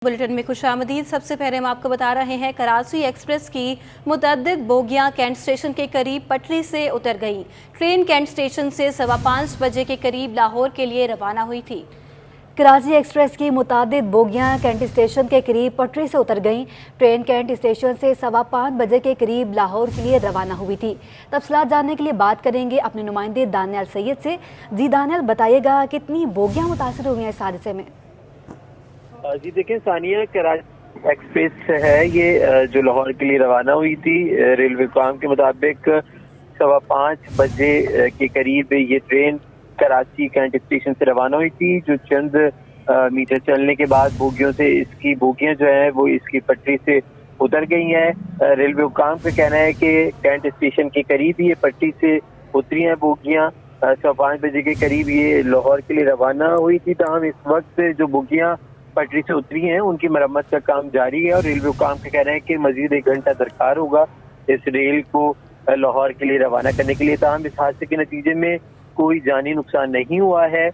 Bulletin में खुशामदीद। सबसे पहले हम आपको बता रहे हैं कराची एक्सप्रेस की मुतअद्दिद बोगियां कैंट स्टेशन के करीब पटरी से उतर गईं। ट्रेन कैंट स्टेशन से 5:15 बजे के करीब लाहौर के लिए रवाना हुई थी। कराची एक्सप्रेस की मुतअद्दिद बोगियां कैंट स्टेशन के करीब पटरी से उतर गईं। ट्रेन कैंट स्टेशन से 5:15 बजे के करीब लाहौर के लिए रवाना हुई थी। तफसीलात जानने के लिए बात करेंगे अपने नुमाइंदे दानियाल सैयद से। जी दानियाल, बताइएगा कितनी बोगियां मुतासर हुई हैं इस हादसे में? जी देखें सानिया, कराची एक्सप्रेस है ये जो लाहौर के लिए रवाना हुई थी। रेलवे काम के मुताबिक 5:15 बजे के करीब ये ट्रेन कराची कैंट स्टेशन से रवाना हुई थी। जो चंद मीटर चलने के बाद बोगियों से इसकी बोगियां जो है वो इसकी पटरी से उतर गई हैं। रेलवे हुकाम का कहना है कि कैंट स्टेशन के करीब ये पटरी से उतरी हैं बोगियां। 5:15 बजे के करीब ये लाहौर के लिए रवाना हुई थी। तमाम इस वक्त जो बोगियां पटरी से उतरी हैं उनकी मरम्मत का काम जारी है और रेलवे हुकाम का कहना है कि मजीद 1 घंटा दरकार होगा इस रेल को लाहौर के लिए रवाना करने के लिए। तमाम इस हादसे के नतीजे में कोई जानी नुकसान नहीं हुआ है।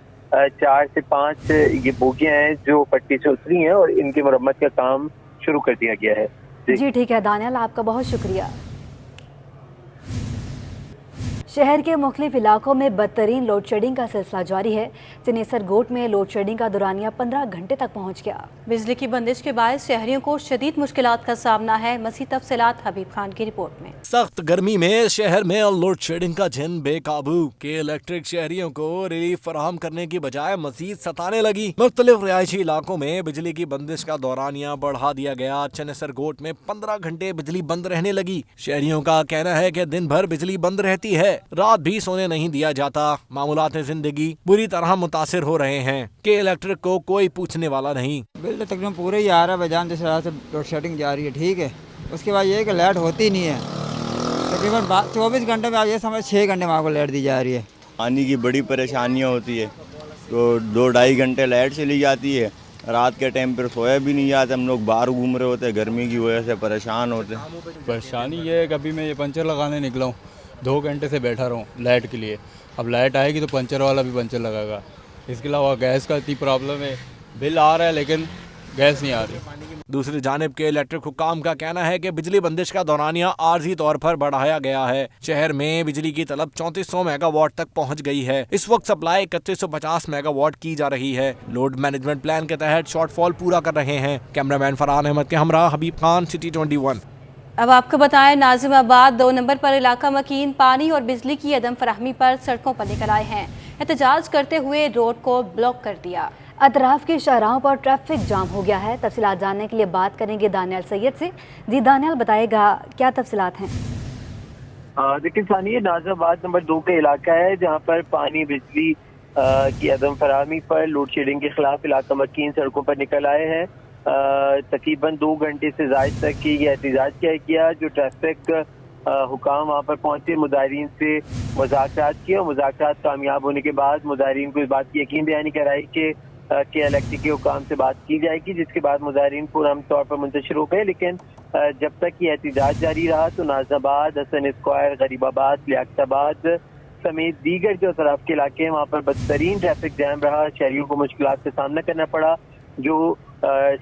4 से 5 ये बोगियां हैं जो पटरी से उतरी हैं और इनकी मरम्मत का काम शुरू कर दिया गया है। जी ठीक है दानियाल, आपका बहुत शुक्रिया। शहर के मुख्तलिफ इलाकों में बदतरीन लोड शेडिंग का सिलसिला जारी है। चनेसर गोट में लोड शेडिंग का दौरानिया 15 घंटे तक पहुंच गया। बिजली की बंदिश के बाद शहरियों को शदीद मुश्किलात का सामना है। मज़ीद तफसीलात हबीब खान की रिपोर्ट में। सख्त गर्मी में शहर में लोड शेडिंग का जिन बेकाबू के इलेक्ट्रिक शहरियों को रिलीफ फराहम करने की बजाय मजीद सताने लगी। मुख्तलिफ रिहायशी इलाकों में बिजली की बंदिश का दौरानिया बढ़ा दिया गया। चनेसर गोट में 15 घंटे बिजली बंद रहने लगी। शहरियों का कहना है कि दिन भर बिजली बंद रहती है, रात भी सोने नहीं दिया जाता। मामूलात जिंदगी बुरी तरह मुतासिर हो रहे हैं कि इलेक्ट्रिक को कोई पूछने वाला नहीं। बिल तो तकरीबन पूरे ही आ रहा है बजान जिस तरह से लोड शेडिंग जा रही है, ठीक है। उसके बाद ये है कि लाइट होती नहीं है। तकरीबन 24 घंटे में आप ये समझ 6 घंटे में आपको लाइट दी जा रही है। पानी की बड़ी परेशानियाँ होती है, तो 2-2.5 घंटे लाइट चली जाती है। रात के टाइम पर सोया भी नहीं जाता, हम लोग बाहर घूम रहे होते हैं, गर्मी की वजह से परेशान होते हैं। परेशानी ये है, कभी मैं ये पंचर लगाने निकला हूँ, 2 घंटे से बैठा रहूँ लाइट के लिए। अब लाइट आएगी तो पंचर वाला भी पंचर लगाएगा। इसके अलावा गैस का इतनी प्रॉब्लम है, बिल आ रहा है लेकिन गैस नहीं आ रही। दूसरी जानिब के इलेक्ट्रिक हुकाम का कहना है कि बिजली बंदिश का दौरानिया आर्जी तौर पर बढ़ाया गया है। शहर में बिजली की तलब 3400 मेगावाट तक पहुंच गई है। इस वक्त सप्लाई 3150 मेगावाट की जा रही है। लोड मैनेजमेंट प्लान के तहत शॉर्टफॉल पूरा कर रहे हैं। कैमरामैन फरहान अहमद के हमरा हबीब खान, सिटी 21। अब आपको बताएं, नाजिमाबाद 2 नंबर पर इलाका मकीन पानी और बिजली की अदम फराहमी पर सड़कों पर निकल आए हैं। एहतजाज करते हुए रोड को ब्लॉक कर दिया। अतराफ के शाहराहों पर ट्रैफिक जाम हो गया है। तफसीलात जानने के लिए बात करेंगे दानियाल सैयद से। जी दानियाल, बताएगा क्या तफसीलात हैं? देखिए सानिया, नाजिमाबाद नंबर 2 का इलाका है जहाँ पर पानी बिजली की अदम फराहमी पर लोड शेडिंग के खिलाफ इलाका मकीन सड़कों पर निकल आए हैं। तकरीबन 2 घंटे से ज़ायद तक की यह एहतजाज किया गया। जो ट्रैफिक हुकाम वहाँ पर पहुंचे, मुजाहिरीन से मुज़ाकरात किए और मुज़ाकरात कामयाब होने के बाद मुजाहिरीन को इस बात की यकीन दहानी कराई कि इलेक्ट्रिक के हुकाम से बात की जाएगी, जिसके बाद मुजाहिरीन पुरअमन तौर पर मुंतशिर हो गए। लेकिन जब तक ये एहतजाज जारी रहा तो नाजिमाबाद, हसन स्क्वायर, गरीबाबाद, लियाकताबाद समेत दीगर जो तरफ के इलाके हैं वहाँ पर बदतरीन ट्रैफिक जैम रहा। शहरियों को मुश्किलात का सामना करना पड़ा। जो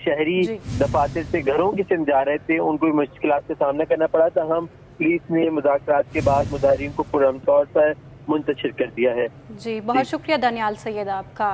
शहरी दफातर से घरों की सिम जा रहे थे उनको भी मुश्किलात का सामना करना पड़ा। तो हम पुलिस ने मुज़ाकरात के बाद मुजाहिरीन को पुरअमन तौर पर मुंतशिर कर दिया है। जी बहुत शुक्रिया दानियाल सैयद आपका।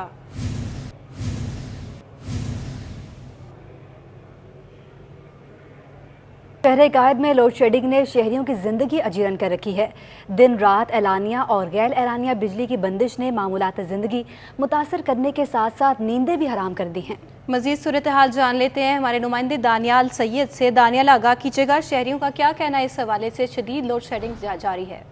शहर कायद में लोड शेडिंग ने शहरियों की जिंदगी अजीरन कर रखी है। दिन रात एलानिया और गैर एलानिया बिजली की बंदिश ने मामूलात जिंदगी मुतासर करने के साथ साथ नींदें भी हराम कर दी हैं। मजीद सूरत हाल जान लेते हैं हमारे नुमाइंदे दानियाल सैयद से। दानियाल, आगाह कीजिएगा, शहरियों का क्या कहना है इस हवाले से? शदीद लोड शेडिंग जारी है।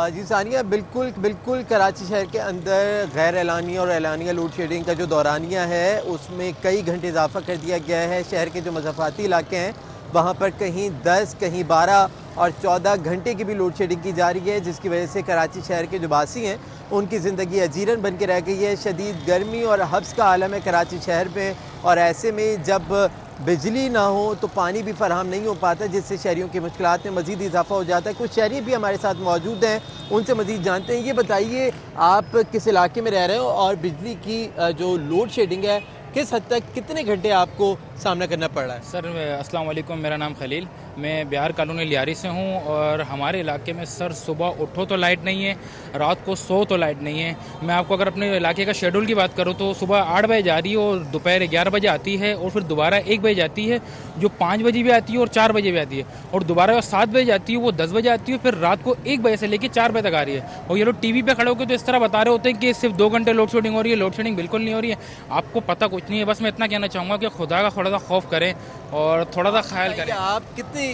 जी सानिया, बिल्कुल कराची शहर के अंदर गैर एलानिया और एलानिया लोड शेडिंग का जो दौरानिया है उसमें कई घंटे इजाफा कर दिया गया है। शहर के जो मज़ाफ़ाती इलाके हैं वहाँ पर कहीं 10, कहीं 12 और 14 घंटे की भी लोड शेडिंग की जा रही है, जिसकी वजह से कराची शहर के जो वासी हैं उनकी ज़िंदगी अजीरन बन के रह गई है। शदीद गर्मी और हब्स का आलम है कराची शहर में, और ऐसे में जब बिजली ना हो तो पानी भी फराहम नहीं हो पाता, जिससे शहरियों की मुश्किलात में मज़ीद इजाफा हो जाता है। कुछ शहरी भी हमारे साथ मौजूद हैं, उनसे मज़ीद जानते हैं। ये बताइए, आप किस इलाके में रह रहे हो और बिजली की जो लोड शेडिंग है किस हद तक, कितने घंटे आपको सामना करना पड़ रहा है? सर अस्सलाम वालेकुम, मेरा नाम खलील, मैं बिहार कॉलोनी लियारी से हूँ। और हमारे इलाके में सर सुबह उठो तो लाइट नहीं है, रात को सो तो लाइट नहीं है। मैं आपको अगर अपने इलाके का शेड्यूल की बात करूँ तो सुबह 8 बजे जा रही है और दोपहर 11 बजे आती है, और फिर दोबारा 1 बजे जाती है, जो 5 बजे भी आती है और 4 बजे भी आती है, और दोबारा 7 बजे जाती है, वो 10 बजे आती है, फिर रात को 1 बजे से लेकर 4 बजे तक आ रही है। और ये लोग टीवी पे खड़े होकर तो इस तरह बता रहे होते हैं कि सिर्फ 2 घंटे लोड शेडिंग हो रही है। लोड शेडिंग बिल्कुल नहीं हो रही है, आपको पता कुछ नहीं है। बस मैं इतना कहना चाहूँगा कि खुदा का थोड़ा सा खौफ करें और थोड़ा सा ख्याल करें। आप कितने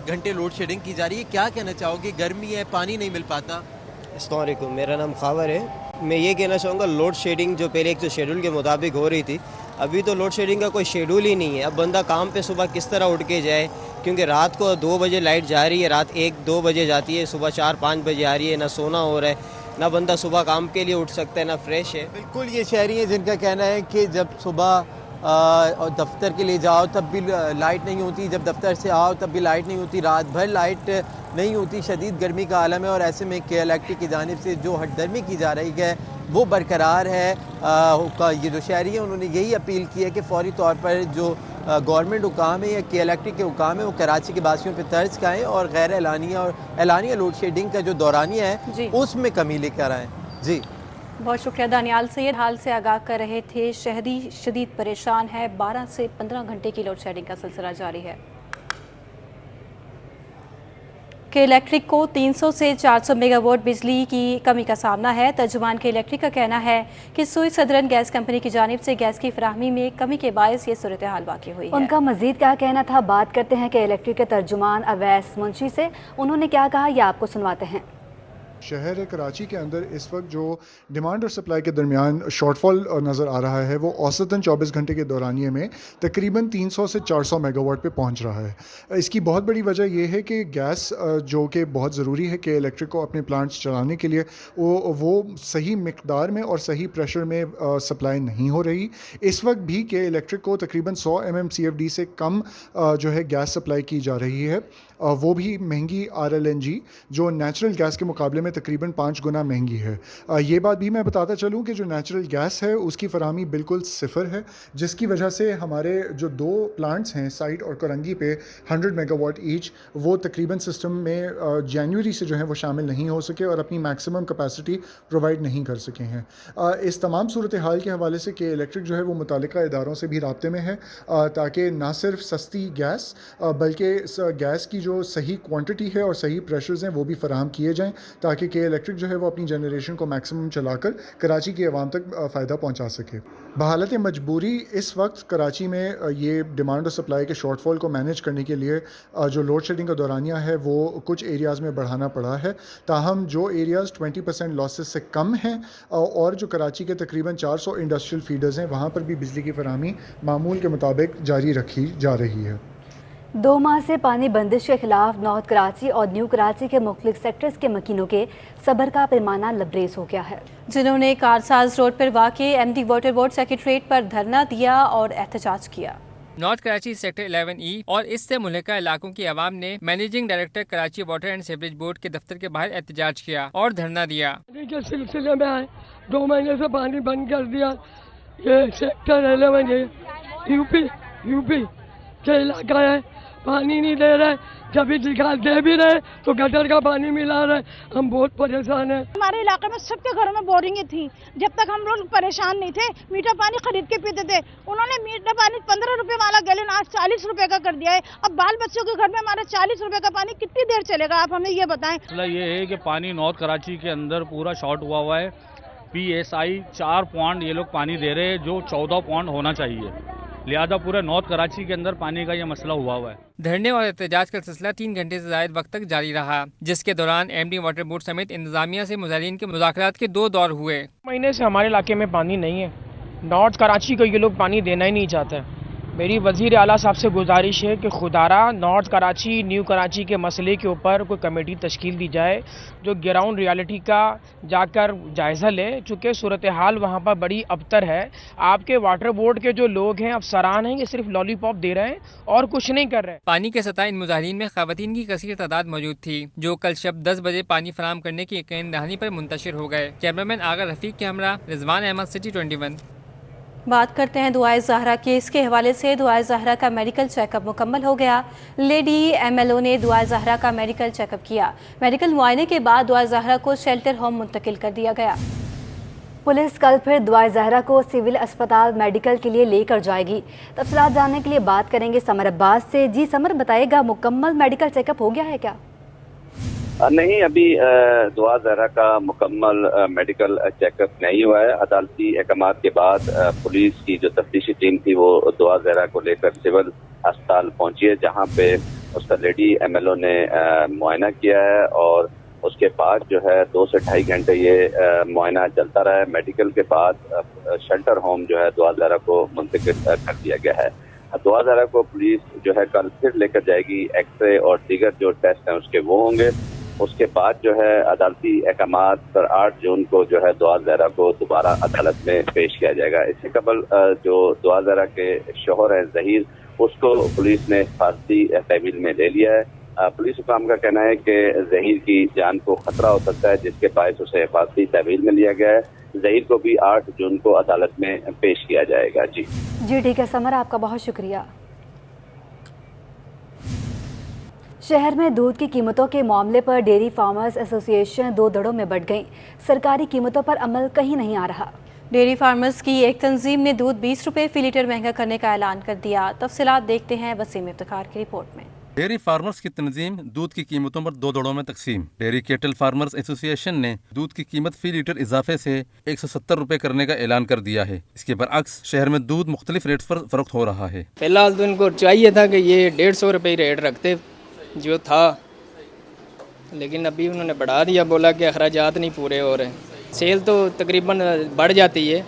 घंटे लोड शेडिंग की जा रही है, क्या कहना चाहोगे? गर्मी है, पानी नहीं मिल पाता। अस्सलाम वालेकुम, मेरा नाम खावर है। मैं ये कहना चाहूँगा, लोड शेडिंग जो पहले एक तो शेड्यूल के मुताबिक हो रही थी, अभी तो लोड शेडिंग का कोई शेड्यूल ही नहीं है। अब बंदा काम पे सुबह किस तरह उठ के जाए, क्योंकि रात को 2 बजे लाइट जा रही है, रात 1-2 बजे जाती है, सुबह 4-5 बजे आ रही है, ना सोना हो रहा है, ना बंदा सुबह काम के लिए उठ सकता है, ना फ्रेश है। बिल्कुल, ये शहरी हैं जिनका कहना है कि जब सुबह और दफ्तर के लिए जाओ तब भी लाइट नहीं होती, जब दफ्तर से आओ तब भी लाइट नहीं होती, रात भर लाइट नहीं होती। शदीद गर्मी का आलम है और ऐसे में के इलेक्ट्रिक की जानिब से जो हटदर्मी की जा रही है वो बरकरार है। ये जो शहरी हैं उन्होंने यही अपील की है कि फौरी तौर पर जो गवर्नमेंट हुकाम है या के इलेक्ट्रिक के हुकाम है वो कराची के बासियों पर तर्ज खाएँ और गैर एलानिया और एलानिया लोड शेडिंग का जो दौरानिया है उसमें कमी लेकर आएँ। जी बहुत शुक्रिया दानियाल सैयद, हाल से आगाह कर रहे थे। शहरी शदीद परेशान है, 12 से 15 घंटे की लोड शेडिंग का सिलसिला जारी है। के इलेक्ट्रिक को 300 से 400 मेगावाट बिजली की कमी का सामना है। तर्जुमान के इलेक्ट्रिक का कहना है कि सुई सदरन गैस कंपनी की जानिब से गैस की फराहमी में कमी के बायस ये सूरत हाल वाक़ई हुई है। उनका मजीद क्या कहना था, बात करते हैं कि इलेक्ट्रिक के तर्जुमान अवैस मुंशी से। उन्होंने क्या कहा, यह आपको सुनवाते हैं। शहर कराची के अंदर इस वक्त जो डिमांड और सप्लाई के दरमियान शॉर्टफॉल नज़र आ रहा है वो औसतन 24 घंटे के दौरानिए में तकरीबन 300 से 400 मेगावाट पे पहुंच रहा है। इसकी बहुत बड़ी वजह यह है कि गैस जो कि बहुत ज़रूरी है कि इलेक्ट्रिक को अपने प्लांट्स चलाने के लिए वो सही मिकदार में और सही प्रेशर में सप्लाई नहीं हो रही। इस वक्त भी के इलेक्ट्रिक को तकरीबन 100 MMCFD से कम जो है गैस सप्लाई की जा रही है, वो भी महंगी RLNG जो नेचुरल गैस के मुकाबले में तकरीबन 5 गुना महंगी है। ये बात भी मैं बताता चलूँ कि जो नेचुरल गैस है उसकी फराहमी बिल्कुल सिफर है, जिसकी वजह से हमारे जो 2 प्लांट्स हैं साइट और करंगी पे 100 मेगावाट ईच, वो तकरीबन सिस्टम में जनवरी से जो है वो शामिल नहीं हो सके और अपनी मैक्सिमम कैपेसिटी प्रोवाइड नहीं कर सके हैं। इस तमाम सूरत हाल के हवाले से के इलेक्ट्रिक जो है वो मुतालिका इदारों से भी राब्ते में है ताकि ना सिर्फ सस्ती गैस बल्कि गैस की जो सही क्वांटिटी है और सही प्रेशर्स हैं वो भी फराहम किए जाएं ताकि के इलेक्ट्रिक जो है वो अपनी जनरेशन को मैक्सिमम चलाकर कराची की आवाम तक फ़ायदा पहुंचा सके। बहालत मजबूरी इस वक्त कराची में ये डिमांड और सप्लाई के शॉर्टफॉल को मैनेज करने के लिए जो लोड शेडिंग का दौरानिया है वो कुछ एरियाज़ में बढ़ाना पड़ा है। ताहम जो एरियाज़ 20% लॉसेस से कम हैं और जो कराची के तकरीबन 400 इंडस्ट्रियल फीडर्स हैं वहाँ पर भी बिजली की फराहमी मामूल के मुताबिक जारी रखी जा रही है। 2 माह से पानी बंदिश के खिलाफ नॉर्थ कराची और न्यू कराची के मुख्तलिफ सेक्टर्स के मकीनों के सब्र का पैमाना लबरेज हो गया है, जिन्होंने कारसाज रोड पर वाक़े MD वाटर बोर्ड सेक्रेटरीट पर धरना दिया और एहतजाज किया। नॉर्थ कराची सेक्टर 11E और इससे मुल्का इलाकों की आवाम ने managing director Karachi water and sewerage board के दफ्तर के बाहर एहतजाज किया और धरना दिया। के सिलसिले में आए 2 महीने से पानी बंद कर दिया। ये सेक्टर 11 यूपी के इलाका है, पानी नहीं दे रहे, जब भी दे भी रहे तो गटर का पानी मिला रहे, हम बहुत परेशान हैं। हमारे इलाके में सबके घरों में बोरिंगें थी, जब तक हम लोग परेशान नहीं थे मीठा पानी खरीद के पीते थे। उन्होंने मीठा पानी 15 रुपए वाला गैलन आज 40 रुपए का कर दिया है। अब बाल बच्चों के घर में हमारे 40 रुपए का पानी कितनी देर चलेगा, आप हमें ये बताएं। मतलब ये है कि पानी नॉर्थ कराची के अंदर पूरा शॉर्ट हुआ है। PSI 4 पॉइंट ये लोग पानी दे रहे हैं जो 14 पॉइंट होना चाहिए, लिहाजा पूरे नॉर्थ कराची के अंदर पानी का ये मसला हुआ है। धरने और एहतजाज का सिलसिला 3 घंटे से ज़ायद वक्त तक जारी रहा, जिसके दौरान MD वाटर बोर्ड समेत इंतजामिया से मुजाहिरीन के मुज़ाकरात के 2 दौर हुए। महीने से हमारे इलाके में पानी नहीं है, नॉर्थ कराची को ये लोग पानी देना ही नहीं चाहते। मेरी वज़ीर आला साहब से गुजारिश है कि खुदारा नॉर्थ कराची न्यू कराची के मसले के ऊपर कोई कमेटी तश्कील दी जाए जो ग्राउंड रियलिटी का जाकर जायज़ा ले, चूँकि सूरत हाल वहाँ पर बड़ी अबतर है। आपके वाटर बोर्ड के जो लोग हैं अफसरान हैं, ये सिर्फ लॉलीपॉप दे रहे हैं और कुछ नहीं कर रहे। पानी के सतह इन मुजाहिरीन में ख़वातीन की कसीर तादाद मौजूद थी, जो कल शब 10 बजे पानी फराहम करने की यकीन दहानी पर मुंतशिर हो गए। कैमरामैन आगा रफ़ीक के हमरा रिजवान अहमद, सिटी 21। बात करते हैं दुआए ज़हरा केस के हवाले से। दुआए ज़हरा का मेडिकल चेकअप मुकम्मल हो गया। लेडी एमएलओ ने दुआए ज़हरा का मेडिकल चेकअप किया। मेडिकल मुआयने के बाद दुआए ज़हरा को शेल्टर होम मुंतकिल कर दिया गया। पुलिस कल फिर दुआए ज़हरा को सिविल अस्पताल मेडिकल के लिए लेकर जाएगी। तफसीलात जानने के लिए बात करेंगे समर अब्बास से। जी समर, बताएगा मुकम्मल मेडिकल चेकअप हो गया है क्या? नहीं, अभी दुआ ज़हरा का मुकम्मल मेडिकल चेकअप नहीं हुआ है। अदालती अहकामात के बाद पुलिस की जो तफ्तीशी टीम थी वो दुआ ज़हरा को लेकर सिविल अस्पताल पहुंची है, जहां पे उसका लेडी एमएलओ ने मुआयना किया है और उसके बाद जो है 2 से 2.5 घंटे ये मुआयना चलता रहा है। मेडिकल के बाद शेल्टर होम जो है दुआ ज़हरा को मुंतकिल कर दिया गया है। दुआ ज़हरा को पुलिस जो है कल फिर लेकर जाएगी। एक्सरे और दीगर जो टेस्ट हैं उसके वो होंगे। उसके बाद जो है अदालती अहकामात पर 8 जून को जो है दुआ ज़हरा को दोबारा अदालत में पेश किया जाएगा। इससे कबल जो दुआ ज़हरा के शोहर हैं ज़हीर, उसको पुलिस ने हिफाजती तहवील में ले लिया है। पुलिस हुकाम का कहना है कि ज़हीर की जान को खतरा हो सकता है, जिसके बायस उसे हिफाजती तहवील में लिया गया है। ज़हीर को भी 8 जून को अदालत में पेश किया जाएगा। जी ठीक है समर, आपका बहुत शुक्रिया। शहर में दूध की कीमतों के मामले पर डेयरी फार्मर्स एसोसिएशन 2 धड़ों में बंट गई। सरकारी कीमतों पर अमल कहीं नहीं आ रहा। डेयरी फार्मर्स की एक तंजीम ने दूध 20 रुपये फी लीटर महंगा करने का ऐलान कर दिया। तफसीलात देखते हैं वसीम इफ्तिखार की रिपोर्ट में। डेयरी फार्मर्स की तंजीम दूध की कीमतों पर 2 दौड़ों में तकसीम। डेयरी केटल फार्मर्स एसोसिएशन ने दूध की कीमत फी लीटर इजाफे से 170 रुपए करने का ऐलान कर दिया है। इसके बरअक्स शहर में दूध मुख्तलिफ रेट पर फरोख्त हो रहा है। फिलहाल तो इनको चाहिए था कि ये 150 रुपये रेट रखते जो था, लेकिन अभी उन्होंने बढ़ा दिया, बोला कि अखराजात नहीं पूरे हो रहे। सेल तो तकरीबन बढ़ जाती है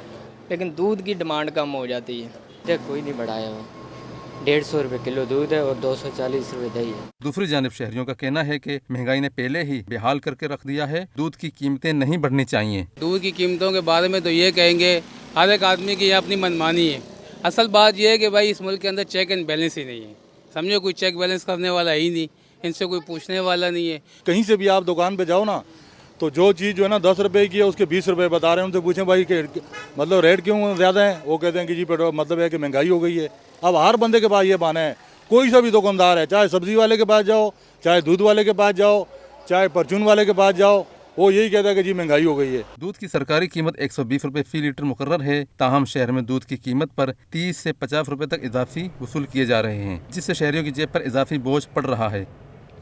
लेकिन दूध की डिमांड कम हो जाती है। कोई नहीं बढ़ाया हुआ, 150 रुपये किलो दूध है और 240 रुपये दही है। दूसरी जानिब शहरियों का कहना है कि महंगाई ने पहले ही बेहाल करके रख दिया है। दूध की कीमतें नहीं बढ़नी चाहिए। दूध की कीमतों के बारे में तो ये कहेंगे हर एक आदमी की अपनी मनमानी है। असल बात यह है कि भाई इस मुल्क के अंदर चेक एंड बैलेंस ही नहीं है। समझो कोई चेक बैलेंस करने वाला ही नहीं, इनसे कोई पूछने वाला नहीं है। कहीं से भी आप दुकान पे जाओ ना, तो जो चीज़ जो है ना 10 रुपए की है उसके 20 रुपए बता रहे हैं। उनसे पूछें भाई कि मतलब रेट क्यों ज़्यादा है, वो कहते हैं कि जी पेट्रोल मतलब है कि महंगाई हो गई है। अब हर बंदे के पास ये बहाना है, कोई सा भी दुकानदार है, चाहे सब्जी वाले के पास जाओ, चाहे दूध वाले के पास जाओ, चाहे परचून वाले के पास जाओ, वो यही कहता है कि जी महंगाई हो गई है। दूध की सरकारी कीमत 120 रुपए फी लीटर मुकर्रर है। ताहम शहर में दूध की कीमत पर 30 से 50 रुपए तक इजाफी वसूल किए जा रहे हैं, जिससे शहरियों की जेब पर इजाफी बोझ पड़ रहा है।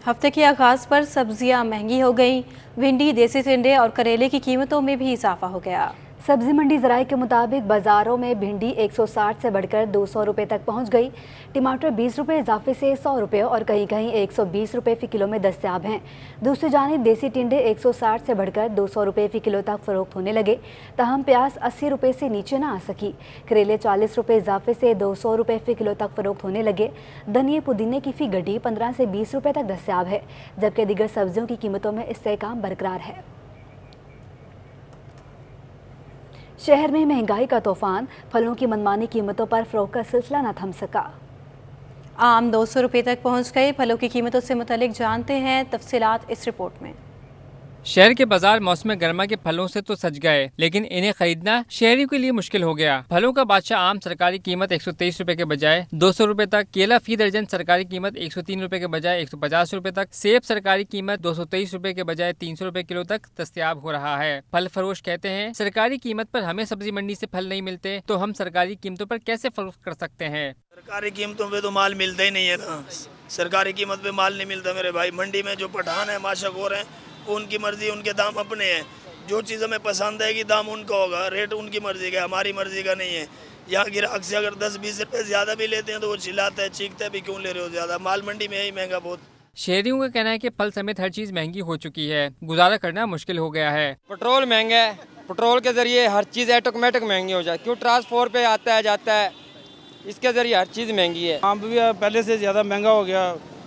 हफ्ते के आगाज़ पर सब्जियां महंगी हो गई। भिंडी, देसी टिंडे और करेले की कीमतों में भी इजाफा हो गया। सब्जी मंडी ज़राए के मुताबिक बाज़ारों में भिंडी 160 से बढ़कर 200 रुपये तक पहुंच गई। टमाटर 20 रुपये इजाफे से 100 रुपये और कहीं कहीं 120 रुपये फ़ी किलो में दस्तयाब हैं। दूसरी जानिब देसी टिंडे 160 से बढ़कर 200 रुपये फ़ी किलो तक फ़रोख्त होने लगे। ताहम प्याज 80 रुपये से नीचे ना आ सकी। करेले 40 रुपये इजाफे से 200 रुपये फ़ी किलो तक फ़रोख्त होने लगे। धनिए पुदीने की फ़ी गड्डी 15 से 20 रुपये तक दस्तयाब है, जबकि दीगर सब्जियों की कीमतों में इस्तेहकाम बरकरार है। शहर में महंगाई का तूफान, फलों की मनमानी कीमतों पर फ़रोख्त का सिलसिला न थम सका। आम 200 रुपये तक पहुंच गए। फलों की कीमतों से मुतालिक जानते हैं तफसीलात इस रिपोर्ट में। शहर के बाजार मौसम गर्मा के फलों से तो सज गए, लेकिन इन्हें खरीदना शहरियों के लिए मुश्किल हो गया। फलों का बादशाह आम सरकारी कीमत 123 रुपए के बजाय 200 रुपए तक, केला फी दर्जन सरकारी कीमत 103 रुपए के बजाय 150 रुपए तक, सेब सरकारी कीमत 223 रुपए के बजाय 300 रुपए किलो तक दस्तयाब हो रहा है। फल फरोश कहते हैं, सरकारी कीमत पर हमें सब्जी मंडी से फल नहीं मिलते तो हम सरकारी कीमतों पर कैसे फरोख्त कर सकते हैं। सरकारी कीमतों पे तो माल मिलता ही नहीं है ना। सरकारी कीमत पे माल नहीं मिलता मेरे भाई। मंडी में जो पठान है, माशक हो रहे हैं, उनकी मर्जी, उनके दाम अपने हैं। जो चीज़ हमें पसंद आएगी दाम उनका होगा, रेट उनकी मर्जी का, हमारी मर्जी का नहीं है। यहाँ ग्राहक से अगर 10-20 रुपये ज़्यादा भी लेते हैं तो वो चिल्लाते हैं, चीखते हैं भी क्यों ले रहे हो ज़्यादा। माल मंडी में यही महंगा बहुत। शहरियों का कहना है कि फल समेत हर चीज़ महंगी हो चुकी है, गुजारा करना मुश्किल हो गया है। पेट्रोल महंगा है, पेट्रोल के जरिए हर चीज़ ऑटोमेटिक महंगी हो जाए। क्यों ट्रांसपोर्ट पे आता है जाता है, इसके ज़रिए हर चीज़ महंगी है। आम भी पहले से ज़्यादा महंगा हो गया,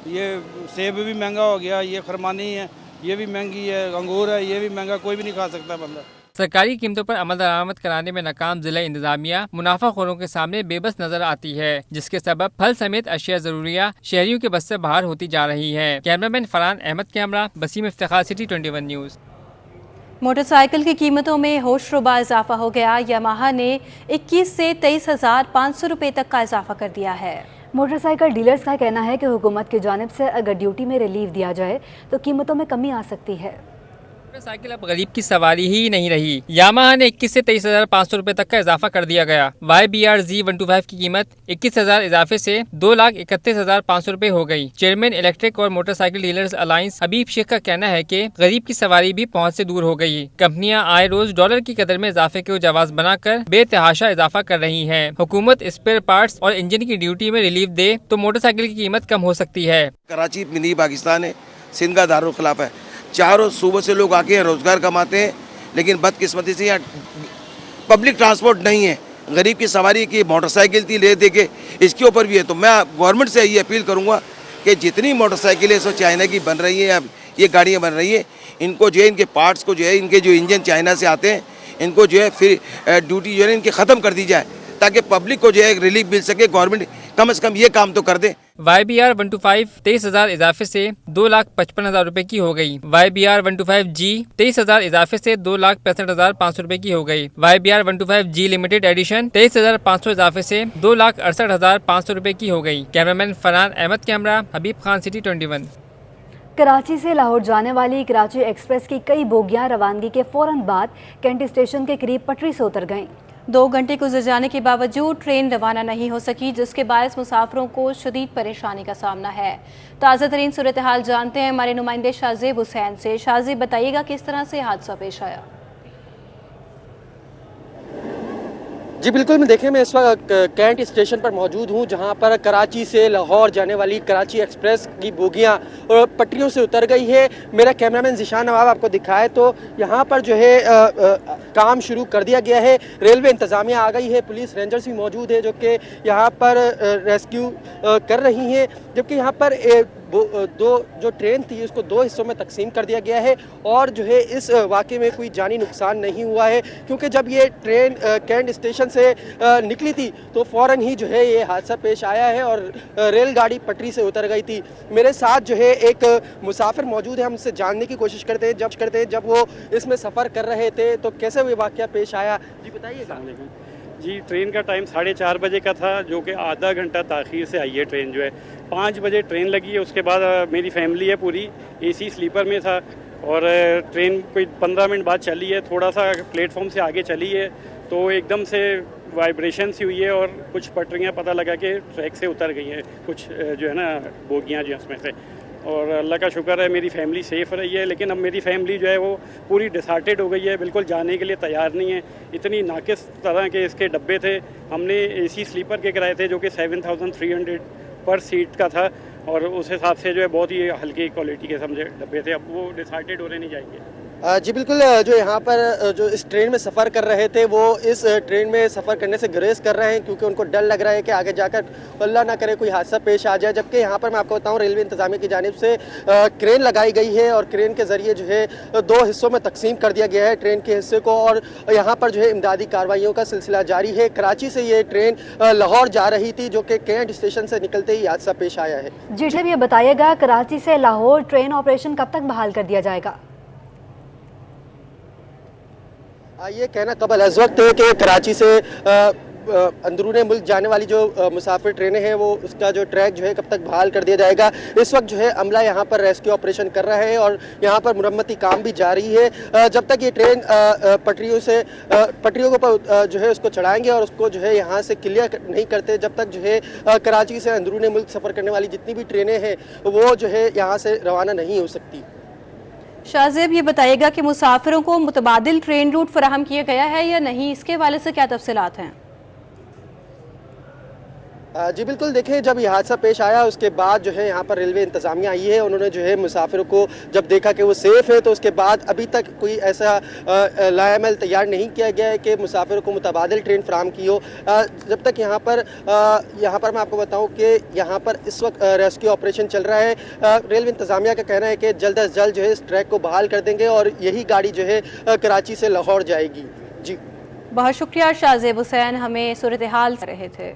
ये सेब भी महंगा हो गया, ये खरमानी है ये भी महंगी है, अंगूर है ये भी महंगा, कोई भी नहीं खा सकता बंदा। सरकारी कीमतों पर अमल दरामद कराने में नाकाम जिला इंतजामिया मुनाफाखोरों के सामने बेबस नजर आती है, जिसके सबब फल समेत अशिया जरूरिया शहरियों के बस से बाहर होती जा रही है। Cameraman Farhan Ahmed, camera Basim Iftikhar, City 21 News. Motorcycle की कीमतों में होशरुबा इजाफा हो गया। यामाहा ने 21 से 23,500 रुपये तक का इजाफा कर दिया है। मोटरसाइकिल डीलर्स का कहना है कि हुकूमत की जानिब से अगर ड्यूटी में रिलीफ दिया जाए तो कीमतों में कमी आ सकती है। मोटरसाइकिल अब गरीब की सवारी ही नहीं रही। यामाहा ने 21 से 23,500 रुपये तक का इजाफा कर दिया गया। YBR Z125 की कीमत 21,000 इजाफे से 2,31,500 रुपये हो गई। चेयरमैन इलेक्ट्रिक और मोटरसाइकिल डीलर्स अलायंस हबीब शेख का कहना है कि गरीब की सवारी भी पहुंच से दूर हो गई। कंपनियां आए रोज डॉलर की कदर में इजाफे को जवाज बनाकर बेतहाशा इजाफा कर रही है। हुकूमत स्पेयर पार्ट्स और इंजन की ड्यूटी में रिलीफ दे तो मोटरसाइकिल की कीमत कम हो सकती है। कराची मिनी पाकिस्तान है, सिंध का दारुल खिलाफ है, चारों सूबों से लोग आके रोजगार कमाते हैं, लेकिन बदकिस्मती से यहाँ पब्लिक ट्रांसपोर्ट नहीं है। गरीब की सवारी की मोटरसाइकिल थी ले दे के इसके ऊपर भी है। तो मैं गवर्नमेंट से ये अपील करूँगा कि जितनी मोटरसाइकिलें सो चाइना की बन रही है या ये गाड़ियाँ बन रही है, इनको जो है इनके पार्ट्स को जो है इनके जो इंजन चाइना से आते हैं इनको जो है फिर ड्यूटी जो है इनकी ख़त्म कर दी जाए ताकि पब्लिक को जो है रिलीफ मिल सके। गवर्नमेंट कम से कम ये काम तो कर दे। YBR 125 23,000 इजाफे से 2,55,000 रुपए की हो गई। YBR 125G 23,000 इजाफे से 2,65,500 रुपए की हो गई। YBR 125G लिमिटेड एडिशन 23,500 इजाफे से 2,68,500 रुपए की हो गई। कैमरामैन फरहान अहमद, कैमरा हबीब खान, सिटी 21। कराची से लाहौर जाने वाली कराची एक्सप्रेस की कई बोगियां रवानगी के फौरन बाद कैंट स्टेशन के करीब पटरी से उतर गईं। 2 घंटे गुजर जाने के बावजूद ट्रेन रवाना नहीं हो सकी, जिसके बायस मुसाफिरों को शदीद परेशानी का सामना है। ताज़ा तरीन सूरत हाल जानते हैं हमारे नुमाइंदे शाहजेब हुसैन से। शाहजेब, बताइएगा किस तरह से हादसा पेश आया। जी बिल्कुल, मैं देखें मैं इस वक्त कैंट स्टेशन पर मौजूद हूँ, जहाँ पर कराची से लाहौर जाने वाली कराची एक्सप्रेस की बोगियाँ पटरियों से उतर गई है। मेरा कैमरामैन ज़िशान नवाब आपको दिखाए तो यहाँ पर जो है काम शुरू कर दिया गया है। रेलवे इंतज़ामिया आ गई है, पुलिस रेंजर्स भी मौजूद है जो कि यहाँ पर रेस्क्यू कर रही हैं। जबकि यहाँ पर जो ट्रेन थी उसको 2 हिस्सों में तकसीम कर दिया गया है और जो है इस वाक़े में कोई जानी नुकसान नहीं हुआ है, क्योंकि जब ये ट्रेन कैंट स्टेशन से निकली थी तो फ़ौरन ही जो है ये हादसा पेश आया है और रेलगाड़ी पटरी से उतर गई थी। मेरे साथ जो है एक मुसाफिर मौजूद है, हम उससे जानने की कोशिश करते हैं जब वो इसमें सफ़र कर रहे थे तो कैसे ये वाक़या पेश आया। जी बताइएगा। जी, ट्रेन का टाइम 4:30 बजे का था, जो कि आधा घंटा ताख़ीर से आई है ट्रेन जो है। 5 बजे ट्रेन लगी है, उसके बाद मेरी फैमिली है पूरी AC स्लीपर में था और ट्रेन कोई 15 मिनट बाद चली है। थोड़ा सा प्लेटफॉर्म से आगे चली है तो एकदम से वाइब्रेशन सी हुई है और कुछ पटरियाँ पता लगा कि ट्रैक से उतर गई हैं, कुछ जो है ना बोगियाँ जो उसमें से। और अल्लाह का शुक्र है मेरी फैमिली सेफ़ रही है, लेकिन अब मेरी फैमिली जो है वो पूरी डिसहार्टेड हो गई है, बिल्कुल जाने के लिए तैयार नहीं है। इतनी नाकिस तरह के इसके डब्बे थे, हमने AC स्लीपर के कराए थे जो कि 7,300 पर सीट का था और उस हिसाब से जो है बहुत ही हल्की क्वालिटी के समझे डब्बे थे। अब वो डिसहार्टेड होने नहीं जाएंगे। जी बिल्कुल, जो यहाँ पर जो इस ट्रेन में सफ़र कर रहे थे वो इस ट्रेन में सफ़र करने से गुरेज कर रहे हैं क्योंकि उनको डर लग रहा है कि आगे जाकर अल्लाह ना करे कोई हादसा पेश आ जाए। जबकि यहाँ पर मैं आपको बताऊँ रेलवे इंतज़ामिया की जानिब से क्रेन लगाई गई है और क्रेन के ज़रिए जो है 2 हिस्सों में तकसीम कर दिया गया है ट्रेन के हिस्से को और यहाँ पर जो है इमदादी कार्रवाइयों का सिलसिला जारी है। कराची से ये ट्रेन लाहौर जा रही थी जो कि कैंट स्टेशन से निकलते ही हादसा पेश आया है। जी जब ये बताइएगा कराची से लाहौर ट्रेन ऑपरेशन कब तक बहाल कर दिया जाएगा? ये कहना कबल अज़ वक्त है कि कराची से अंदरूनी मुल्क जाने वाली जो मुसाफिर ट्रेनें हैं वो उसका जो ट्रैक जो है कब तक बहाल कर दिया जाएगा। इस वक्त जो है अमला यहाँ पर रेस्क्यू ऑपरेशन कर रहा है और यहाँ पर मुरम्मती काम भी जारी है। जब तक ये ट्रेन पटरियों के ऊपर जो है उसको चढ़ाएंगे और उसको जो है यहाँ से क्लियर नहीं करते, जब तक जो है कराची से अंदरूनी मुल्क सफ़र करने वाली जितनी भी ट्रेनें हैं वो जो है यहाँ से रवाना नहीं हो सकती। शाहजेब, ये बताइएगा कि मुसाफिरों को मुतबादिल ट्रेन रूट फराहम किया गया है या नहीं, इसके हवाले से क्या तफसीलात हैं? जी बिल्कुल, देखें जब ये हादसा पेश आया उसके बाद जो है यहाँ पर रेलवे इंतज़ामिया आई है। उन्होंने जो है मुसाफिरों को जब देखा कि वो सेफ़ है तो उसके बाद अभी तक कोई ऐसा लाएमल तैयार नहीं किया गया है कि मुसाफिरों को मुतबादिल ट्रेन फराम की हो। जब तक यहाँ पर मैं आपको बताऊँ कि यहाँ पर इस वक्त रेस्क्यू ऑपरेशन चल रहा है। रेलवे इंतज़ामिया का कहना है कि जल्द अज जल्द जो है इस ट्रैक को बहाल कर देंगे और यही गाड़ी जो है कराची से लाहौर जाएगी। जी बहुत शुक्रिया शाहजेब हुसैन, हमें सूरत हाल रहे थे।